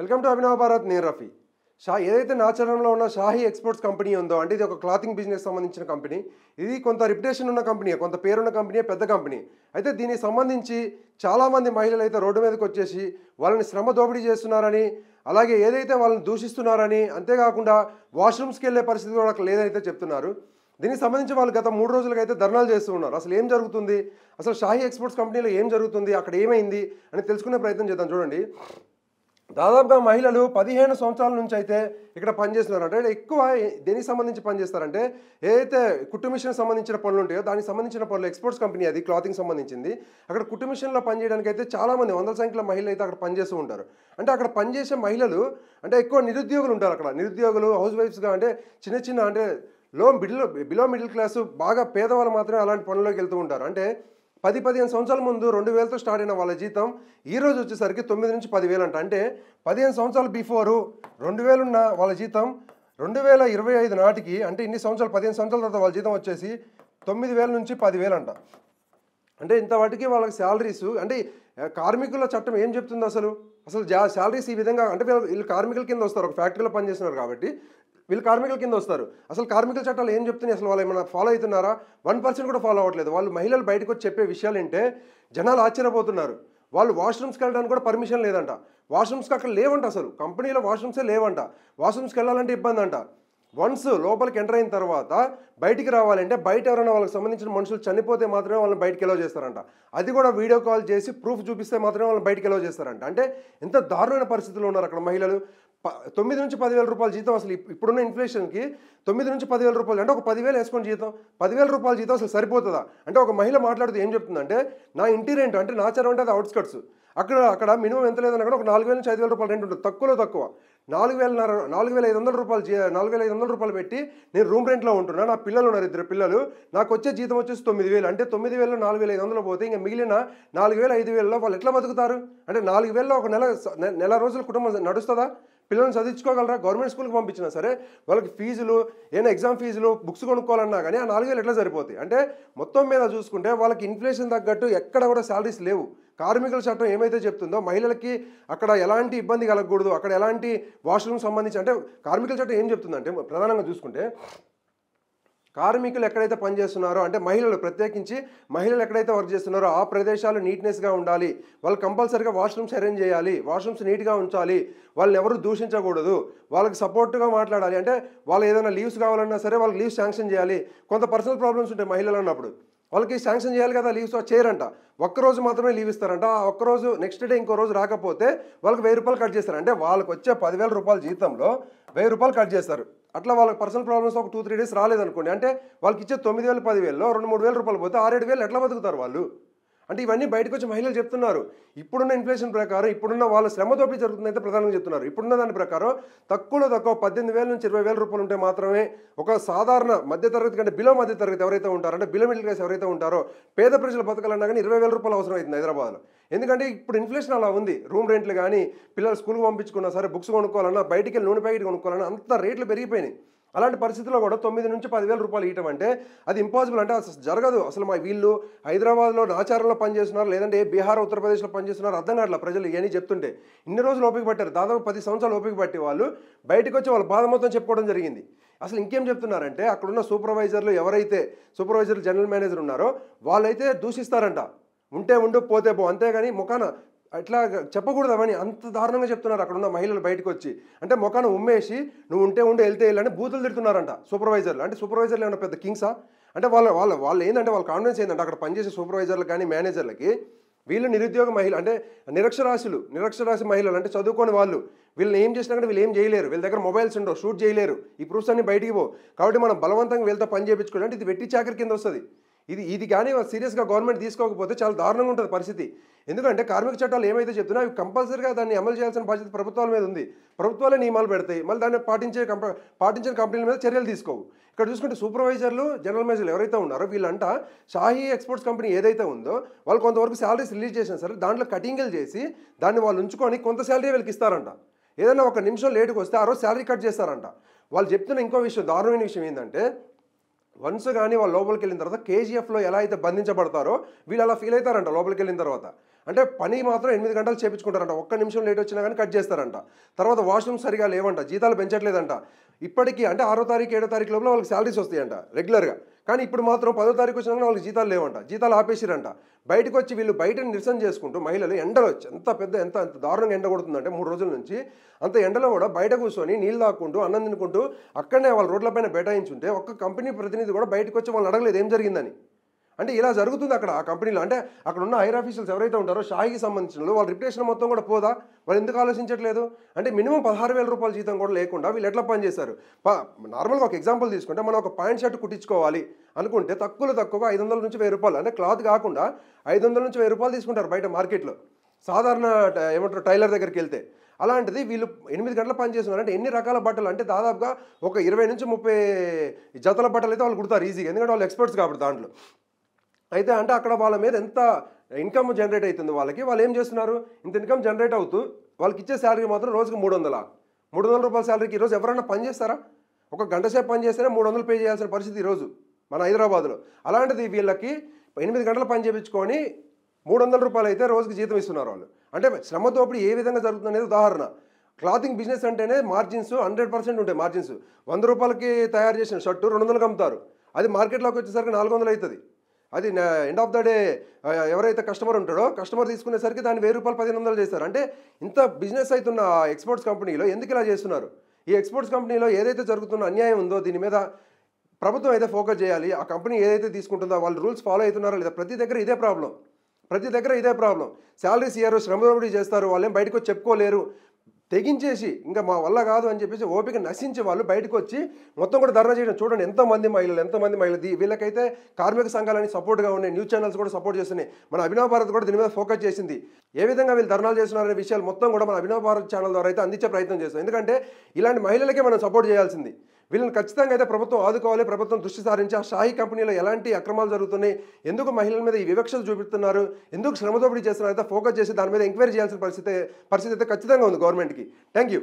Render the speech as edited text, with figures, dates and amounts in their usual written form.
Welcome to Abhinav Bharat. నేను రఫీ. ఏదైతే నాచారంలో ఉన్న షాహీ ఎక్స్పోర్ట్స్ కంపెనీ ఉందో, అంటే ఇది ఒక క్లాతింగ్ బిజినెస్ సంబంధించిన కంపెనీ. ఇది కొంత రిప్యుటేషన్ ఉన్న కంపెనీ, కొంత పేరున్న కంపెనీ, పెద్ద కంపెనీ. అయితే దీనికి సంబంధించి చాలామంది మహిళలు అయితే రోడ్డు మీదకి వచ్చేసి వాళ్ళని శ్రమ దోపిడీ చేస్తున్నారని, అలాగే ఏదైతే వాళ్ళని దూషిస్తున్నారని, అంతేకాకుండా వాష్రూమ్స్కి వెళ్ళే పరిస్థితి కూడా లేదైతే చెప్తున్నారు. దీనికి సంబంధించి వాళ్ళు గత 3 రోజులుగా అయితే ధర్నాలు చేస్తూ ఉన్నారు. అసలు ఏం జరుగుతుంది, అసలు షాహీ ఎక్స్పోర్ట్స్ కంపెనీలో ఏం జరుగుతుంది, అక్కడ ఏమైంది అని తెలుసుకునే ప్రయత్నం చేద్దాం. చూడండి, దాదాపుగా మహిళలు 15 సంవత్సరాల నుంచి అయితే ఇక్కడ పనిచేస్తున్నారు. అంటే ఎక్కువ దేనికి సంబంధించి పనిచేస్తారంటే, ఏదైతే కుట్టు మిషన్ సంబంధించిన పనులు ఉంటాయో దానికి సంబంధించిన పనులు. ఎక్స్పోర్ట్స్ కంపెనీ అది, క్లాతింగ్ సంబంధించింది. అక్కడ కుట్టు మిషన్లో పనిచేయడానికి అయితే చాలామంది వందల సంఖ్యలో మహిళలు అయితే అక్కడ పనిచేస్తూ ఉంటారు. అంటే అక్కడ పనిచేసే మహిళలు అంటే ఎక్కువ నిరుద్యోగులు ఉంటారు అక్కడ. నిరుద్యోగులు, హౌస్ వైఫ్స్గా, అంటే చిన్న అంటే బిలో మిడిల్ క్లాసు, బాగా పేదవాళ్ళు మాత్రమే అలాంటి పనుల్లోకి వెళ్తూ ఉంటారు. అంటే 10-15 సంవత్సరాల ముందు 2000తో స్టార్ట్ అయిన వాళ్ళ జీతం ఈ రోజు వచ్చేసరికి 9 నుంచి 10,000 అంట. అంటే 15 సంవత్సరాలు బిఫోరు 2000 ఉన్న వాళ్ళ జీతం 2025 నాటికి, అంటే ఇన్ని సంవత్సరాలు 15 సంవత్సరాల తర్వాత వాళ్ళ జీతం వచ్చేసి 9,000 నుంచి 10,000 అంట. అంటే ఇంత వాటికి వాళ్ళకి శాలరీస్. అంటే కార్మికుల చట్టం ఏం చెప్తుంది అసలు శాలరీస్ ఈ విధంగా, అంటే వీళ్ళు కార్మికుల కింద వస్తారు, ఒక ఫ్యాక్టరీలో పనిచేస్తున్నారు కాబట్టి వీళ్ళు కార్మికుల కింద వస్తారు. అసలు కార్మికుల చట్టాలు ఏం చెప్తున్నాయి, అసలు వాళ్ళు ఏమైనా ఫాలో అవుతున్నారా? 1% కూడా ఫాలో అవ్వట్లేదు. వాళ్ళు మహిళలు బయటకు వచ్చి చెప్పే విషయాలు ఏంటే జనాలు ఆశ్చర్యపోతున్నారు. వాళ్ళు వాష్రూమ్స్కి వెళ్ళడానికి కూడా పర్మిషన్ లేదంట. వాష్రూమ్స్కి అక్కడ లేవంట, అసలు కంపెనీలో వాష్రూమ్సే లేవంట. వాష్రూమ్స్కి వెళ్ళాలంటే ఇబ్బంది అంట. వన్స్ లోపలికి ఎంటర్ అయిన తర్వాత బయటికి రావాలంటే బయట ఎవరైనా వాళ్ళకి సంబంధించిన మనుషులు చనిపోతే మాత్రమే వాళ్ళని బయటికి ఎలవ్ చేస్తారంట. అది కూడా వీడియో కాల్ చేసి ప్రూఫ్ చూపిస్తే మాత్రమే వాళ్ళని బయటికి ఎలవ్ చేస్తారంట. అంటే ఎంత దారుణమైన పరిస్థితుల్లో ఉన్నారు అక్కడ మహిళలు. 9 నుంచి 10,000 రూపాయల జీతం. అసలు ఇప్పుడున్న ఇన్ఫ్లేషన్కి 9 నుంచి 10,000 రూపాయలు, అంటే ఒక 10,000 వేసుకొని జీతం, 10,000 రూపాయల జీతం అసలు సరిపోతుందా? అంటే ఒక మహిళ మాట్లాడుతూ ఏం చెప్తుందంటే, నా ఇంటి రెంట్, అంటే నాచారం అంటే అది అవుట్స్కట్స్, అక్కడ మినిమం ఎంత లేదన్నా కూడా ఒక 4,000 నుంచి 5,000 రూపాయలు రెంట్ ఉంటుంది. తక్కువ 4,500 రూపాయలు 4,500 రూపాయలు పెట్టి నేను రూమ్ రెంట్లో ఉంటున్నా. నా పిల్లలు ఉన్నారు, 2 పిల్లలు. నాకు వచ్చే జీతం వచ్చేసి 9,000. అంటే 9,000 4,500 పోతే ఇంకా మిగిలిన 4,000 5,000లో వాళ్ళు ఎట్లా బతుకుతారు? అంటే 4,000లో ఒక నెల రోజుల కుటుంబం నడుస్తుందా? పిల్లల్ని చదివించుకోగలరా? గవర్నమెంట్ స్కూల్కి పంపించినా సరే వాళ్ళకి ఫీజులు, ఏమైనా ఎగ్జామ్ ఫీజులు, బుక్స్ కొనుక్కోవాలన్నా కానీ ఆ 4,000 ఎట్లా సరిపోతాయి? అంటే మొత్తం మీద చూసుకుంటే వాళ్ళకి ఇన్ఫ్లేషన్ తగ్గట్టు ఎక్కడ కూడా శాలరీస్ లేవు. కార్మికుల చట్టం ఏమైతే చెప్తుందో మహిళలకి అక్కడ ఎలాంటి ఇబ్బంది కలగకూడదు, అక్కడ ఎలాంటి వాష్రూమ్ సంబంధించి, అంటే కార్మికుల చట్టం ఏం చెప్తుందంటే ప్రధానంగా చూసుకుంటే, కార్మికులు ఎక్కడైతే పనిచేస్తున్నారో, అంటే మహిళలు ప్రత్యేకించి మహిళలు ఎక్కడైతే వర్క్ చేస్తున్నారో ఆ ప్రదేశాలు నీట్నెస్గా ఉండాలి. వాళ్ళు కంపల్సరీగా వాష్రూమ్స్ అరేంజ్ చేయాలి, వాష్రూమ్స్ నీట్గా ఉంచాలి, వాళ్ళని ఎవరు దూషించకూడదు, వాళ్ళకి సపోర్ట్గా మాట్లాడాలి. అంటే వాళ్ళు ఏదైనా లీవ్స్ కావాలన్నా సరే వాళ్ళకి లీవ్స్ శాంక్షన్ చేయాలి. కొంత పర్సనల్ ప్రాబ్లమ్స్ ఉంటాయి మహిళలు అన్నప్పుడు, వాళ్ళకి శాంక్షన్ చేయాలి కదా లీవ్స్. చేయరంట, ఒక్కరోజు మాత్రమే లీవ్ ఇస్తారంట. ఆ ఒక్కరోజు నెక్స్ట్ డే ఇంకో రోజు రాకపోతే వాళ్ళకి 1,000 రూపాయలు కట్ చేస్తారు. అంటే వాళ్ళకి వచ్చే 10,000 రూపాయల జీతంలో 1,000 రూపాయలు కట్ చేస్తారు. అట్లా వాళ్ళకి పర్సనల్ ప్రాబ్లమ్స్ ఒక 2-3 డేస్ రాలేదనుకోండి, అంటే వాళ్ళకి ఇచ్చే 9,000 10,000లో 2-3 వేల రూపాయలు పోతే 6-7 వేలు ఎట్లా బతుకుతారు వాళ్ళు? అంటే ఇవన్నీ బయటకు వచ్చి మహిళలు చెప్తున్నారు. ఇప్పుడున్న ఇన్ఫ్లేషన్ ప్రకారం, ఇప్పుడున్న వాళ్ళ శ్రమ దోపిడీ జరుగుతుందైతే ప్రధానంగా చెప్తున్నారు. ఇప్పుడున్న దాని ప్రకారం తక్కువ 18,000 నుంచి 20,000 రూపాయలు ఉంటే మాత్రమే ఒక సాధారణ మధ్యతరగతి కంటే బిలో మధ్యతరగతి ఎవరైతే ఉంటారో, అంటే బిలో మిడిల్ క్లాస్ ఎవరైతే ఉంటారో, పేద ప్రజలు బతకాలన్నా కానీ 20,000 రూపాయలు అవసరం అవుతుంది హైదరాబాద్లో. ఎందుకంటే ఇప్పుడు ఇన్ఫ్లేషన్ అలా ఉంది. రూమ్ రెంట్లు కానీ, పిల్లలు స్కూల్కి పంపించుకున్నా సరే, బుక్స్ కొనుక్కోవాలన్నా, బయటికి వెళ్ళి నూనె ప్యాకెట్ కొనుక్కోవాలన్నా అంత రేట్లు పెరిగిపోయినాయి. అలాంటి పరిస్థితుల్లో కూడా 9 నుంచి 10,000 రూపాయలు ఇవ్వటం అంటే అది ఇంపాసిబుల్. అంటే అసలు జరగదు. అసలు వీళ్ళు హైదరాబాద్లో నాచారంలో పనిచేస్తున్నారు, లేదంటే బీహార్ ఉత్తరప్రదేశ్లో పనిచేస్తున్నారు, అర్థం కావట్లేదు ప్రజలు ఇవన్నీ చెప్తుంటే. ఇన్ని రోజులు ఓపిక పట్టారు, దాదాపు 10 సంవత్సరాలు ఓపిక పట్టి వాళ్ళు బయటకు వచ్చి వాళ్ళ బాధ మొత్తం చెప్పుకోవడం జరిగింది. అసలు ఇంకేం చెప్తున్నారంటే, అక్కడున్న సూపర్వైజర్లు ఎవరైతే జనరల్ మేనేజర్ ఉన్నారో వాళ్ళైతే దూషిస్తారంట. ఉంటే ఉండు, పోతే పో, అంతేగాని ముఖాన అట్లా చెప్పకూడదు అవని అంత దారుణంగా చెప్తున్నారు అక్కడున్న మహిళలు బయటకు వచ్చి. అంటే ముఖాన ఉమ్మేసి నువ్వు ఉంటే ఉండి వెళ్తే వెళ్ళని బూతులు తిడుతున్నారంట సూపర్వైజర్లు. అంటే సూపర్వైజర్లు ఏమన్నా పెద్ద కింగ్సా? అంటే వాళ్ళు ఏంటంటే వాళ్ళ కాన్ఫిడెన్స్ ఏంటంటే అక్కడ పనిచేసే సూపర్వైజర్లకు కానీ మేనేజర్లకి వీళ్ళు నిరుద్యోగ మహిళ, అంటే నిరక్షరాస్య మహిళలు, అంటే చదువుకోని వాళ్ళు. వీళ్ళని ఏం చేసినా కానీ వీళ్ళు ఏం చేయలేరు, వీళ్ళ దగ్గర మొబైల్స్ ఉండవు, షూట్ చేయలేరు, ఈ ప్రూఫ్స్ అన్ని బయటికి పోవు. కాబట్టి మనం బలవంతంగా వీళ్ళతో పని చేయించుకోవడం అంటే ఇది వెట్టి చాకరి కింద వస్తుంది. ఇది కానీ సీరియస్గా గవర్నమెంట్ తీసుకోకపోతే చాలా దారుణంగా ఉంటుంది పరిస్థితి. ఎందుకంటే కార్మిక చట్టాలు ఏమైతే చెప్తున్నా అవి కంపల్సరీగా దాన్ని అమలు చేయాల్సిన బాధ్యత ప్రభుత్వాల మీద ఉంది. ప్రభుత్వాలే నియమాలు పెడతాయి, మళ్ళీ దాన్ని పాటించిన కంపెనీల మీద చర్యలు తీసుకోవు. ఇక్కడ చూసుకుంటే సూపర్వైజర్లు, జనరల్ మేనేజర్లు ఎవరైతే ఉన్నారో వీళ్ళంట షాహీ ఎక్స్పోర్ట్స్ కంపెనీ ఏదైతే ఉందో వాళ్ళు కొంతవరకు శాలరీస్ రిలీజ్ చేసినా సరే దాంట్లో కటింగ్లు చేసి దాన్ని వాళ్ళు ఉంచుకొని కొంత శాలరీ వీళ్ళకి ఇస్తారంట. ఏదైనా ఒక నిమిషం లేటుకు వస్తే ఆ రోజు శాలరీ కట్ చేస్తారంట. వాళ్ళు చెప్తున్న ఇంకో విషయం, దారుణమైన విషయం ఏంటంటే, వన్స్ కానీ వాళ్ళు లోపలికి వెళ్ళిన తర్వాత కేజీఎఫ్లో ఎలా అయితే బంధించబడతారో వీళ్ళు అలా ఫీల్ అవుతారంట లోపలికి వెళ్ళిన తర్వాత. అంటే పని మాత్రం 8 గంటలు చేపించుకుంటారంట. ఒక్క నిమిషం లేట్ వచ్చినా కానీ కట్ చేస్తారంట. తర్వాత వాష్రూమ్ సరిగా లేవంట, జీతాలు పెంచట్లేదంట. ఇప్పటికీ అంటే 6వ తారీఖు 7వ తారీఖు లోపల వాళ్ళకి శాలరీస్ వస్తాయంట రెగ్యులర్గా. కానీ ఇప్పుడు మాత్రం 10వ తారీఖు వచ్చినా వాళ్ళకి జీతాలు లేవంట, జీతాలు ఆపేసిరంట. బయటకు వచ్చి వీళ్ళు బయట నిరసన చేసుకుంటూ మహిళలు ఎండలో ఎంత దారుణంగా ఎండ కొడుతుందంటే 3 రోజుల నుంచి అంత ఎండలో కూడా బయట కూర్చొని నీళ్ళు తాక్కుంటూ అన్నం తినుకుంటూ అక్కడనే వాళ్ళ రోడ్లపైన బైఠాయించుంటే ఒక్క కంపెనీ ప్రతినిధి కూడా బయటకు వచ్చి వాళ్ళని అడగలేదు ఏం జరిగిందని. అంటే ఇలా జరుగుతుంది అక్కడ ఆ కంపెనీలో. అంటే అక్కడ ఉన్న హైర్ ఆఫీసర్స్ ఎవరైతే ఉంటారో షాయికి సంబంధించిన వాళ్ళ రిప్యుటేషన్ మొత్తం కూడా పోదా? వాళ్ళు ఎందుకు ఆలోచించట్లేదు? అంటే మినిమం 16,000 రూపాయల జీతం కూడా లేకుండా వీళ్ళు ఎట్లా పని చేశారు? నార్మల్గా ఒక ఎగ్జాంపుల్ తీసుకుంటే మనం ఒక ప్యాంట్ షర్ట్ కుట్టించుకోవాలి అనుకుంటే తక్కువ 500 నుంచి 1000 రూపాయలు, అంటే క్లాత్ కాకుండా 500 నుంచి 1000 రూపాయలు తీసుకుంటారు బయట మార్కెట్లో సాధారణ ఏమంటారు టైలర్ దగ్గరికి వెళ్తే. అలాంటిది వీళ్ళు 8 గంటల పని చేస్తున్నారు అంటే ఎన్ని రకాల బట్టలు అంటే దాదాపుగా ఒక 20 నుంచి 30 జతల బట్టలు అయితే వాళ్ళు కుడతారు ఈజీగా, ఎందుకంటే వాళ్ళు ఎక్స్పర్ట్స్ కాబట్టి దాంట్లో. అయితే అంటే అక్కడ వాళ్ళ మీద ఎంత ఇన్కమ్ జనరేట్ అవుతుంది వాళ్ళకి, వాళ్ళు ఏం చేస్తున్నారు ఇంత ఇన్కమ్ జనరేట్ అవుతూ వాళ్ళకి ఇచ్చే శాలరీ మాత్రం రోజుకి 300 రూపాయల శాలరీకి ఈరోజు ఎవరైనా పని చేస్తారా? ఒక గంట సేపు పని చేస్తేనే 300 పే చేయాల్సిన పరిస్థితి ఈరోజు మన హైదరాబాద్లో. అలాంటిది వీళ్ళకి 8 గంటలు పని చేయించుకొని 300 రూపాయలు అయితే రోజుకి జీతం ఇస్తున్నారు వాళ్ళు. అంటే శ్రమ దోపిడీ ఏ విధంగా జరుగుతుంది అనేది ఉదాహరణ. క్లాతింగ్ బిజినెస్ అంటేనే మార్జిన్స్ 100% ఉంటాయి. మార్జిన్స్ 100 రూపాయలకి తయారు చేసిన షర్టు 200 అమ్ముతారు, అది మార్కెట్లోకి వచ్చేసరికి 400 అవుతుంది. అది ఎండ్ ఆఫ్ ద డే ఎవరైతే కస్టమర్ ఉంటాడో కస్టమర్ తీసుకునేసరికి దాన్ని 1000 రూపాయలు 1500 చేస్తారు. అంటే ఇంత బిజినెస్ అవుతున్న ఎక్స్పోర్ట్స్ కంపెనీలో ఎందుకు ఇలా చేస్తున్నారు? ఈ ఎక్స్పోర్ట్స్ కంపెనీలో ఏదైతే జరుగుతున్న అన్యాయం ఉందో దీని మీద ప్రభుత్వం అయితే ఫోకస్ చేయాలి. ఆ కంపెనీ ఏదైతే తీసుకుంటుందో వాళ్ళు రూల్స్ ఫాలో అవుతున్నారో లేదా? ప్రతి దగ్గర ఇదే ప్రాబ్లం. శాలరీస్ ఇయ్యారు, శ్రమ దోపిడీ చేస్తారు, వాళ్ళేం బయటకు వచ్చి చెప్పుకోలేరు, తెగించేసి ఇంకా మా వల్ల కాదు అని చెప్పేసి ఓపిక నశించి వాళ్ళు బయటకు వచ్చి మొత్తం కూడా ధర్నా చేయడం. చూడండి ఎంతమంది మహిళలు వీళ్ళకైతే కార్మిక సంఘాలని సపోర్ట్గా ఉన్నాయి, న్యూస్ ఛానల్స్ కూడా సపోర్ట్ చేస్తున్నాయి. మన అభినవ్ భారత్ కూడా దీని మీద ఫోకస్ చేసింది. ఏ విధంగా వీళ్ళు ధర్నాలు చేస్తున్నారనే విషయాలు మొత్తం కూడా మన అభినవ్ భారత్ ఛానల్ ద్వారా అయితే అందించే ప్రయత్నం చేస్తాం. ఎందుకంటే ఇలాంటి మహిళలకే మనం సపోర్ట్ చేయాల్సింది. వీళ్ళని ఖచ్చితంగా అయితే ప్రభుత్వం ఆదుకోవాలి. ప్రభుత్వం దృష్టి సారించి ఆ షాహీ కంపెనీలో ఎలాంటి అక్రమాలు జరుగుతున్నాయి, ఎందుకు మహిళల మీద ఈ వివక్షలు చూపిస్తున్నారు, ఎందుకు శ్రమ దోపిడీ చేస్తున్నారు అయితే ఫోకస్ చేసి దాని మీద ఎంక్వైరీ చేయాల్సిన పరిస్థితి అయితే ఖచ్చితంగా ఉంది గవర్నమెంట్కి. Thank you.